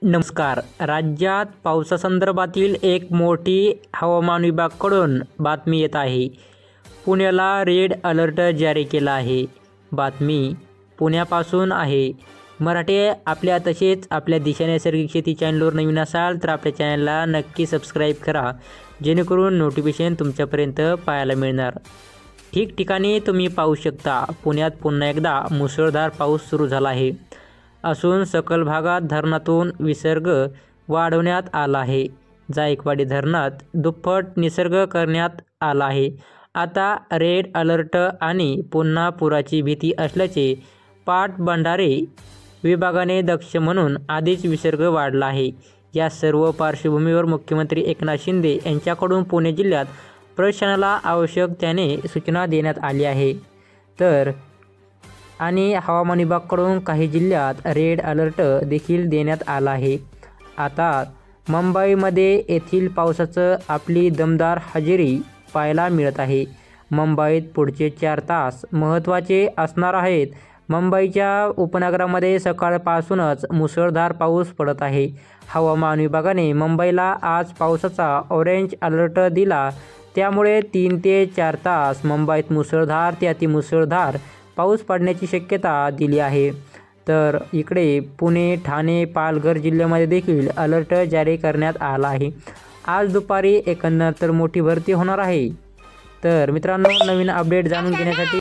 नमस्कार. राज्यात पावसासंदर्भातील एक मोठी हवामान विभागाकडून बातमी येत आहे. पुण्याला रेड अलर्ट जारी केला आहे. बातमी पुण्यापासून आहे. मराठी आपल्या तसेच आपल्या दिशा नैसर्गिक शेती चॅनलवर नवीन असाल तर आपल्या चॅनलला नक्की सबस्क्राईब करा, जेणेकरून नोटिफिकेशन तुमच्यापर्यंत पाहायला मिळणार. ठिकठिकाणी तुम्ही पाहू शकता, पुण्यात पुन्हा एकदा मुसळधार पाऊस सुरू झाला आहे असून सकल भागात धरणातून विसर्ग वाढवण्यात आला आहे. जायकवाडी धरणात दुप्पट निसर्ग करण्यात आला आहे. आता रेड अलर्ट आणि पुन्हा पुराची भीती असल्याचे पाटबंधारे विभागाने दक्ष म्हणून आधीच विसर्ग वाढला आहे. या सर्व पार्श्वभूमीवर मुख्यमंत्री एकनाथ शिंदे यांच्याकडून पुणे जिल्ह्यात प्रशासनाला आवश्यक त्याने सूचना देण्यात आली आहे. तर आणि हवामान विभागाकडून काही जिल्ह्यात रेड अलर्ट देखील देण्यात आला आहे. आता मुंबईमध्ये येथील पावसाचं आपली दमदार हजेरी पाहायला मिळत आहे. मुंबईत पुढचे 4 तास महत्त्वाचे असणार आहेत. मुंबईच्या उपनगरामध्ये सकाळपासूनच मुसळधार पाऊस पडत आहे. हवामान विभागाने मुंबईला आज पावसाचा ऑरेंज अलर्ट दिला. त्यामुळे 3 ते 4 तास मुंबईत मुसळधार ते अतिमुसळधार पाऊस पडण्याची शक्यता दिली आहे. तर इकडे पुणे, ठाणे, पालघर जिल्ह्यामध्ये देखील अलर्ट जारी करण्यात आला आहे. आज दुपारी एकंदर तर मोठी भरती होणार आहे. तर मित्रांनो, नवीन अपडेट जाणून घेण्यासाठी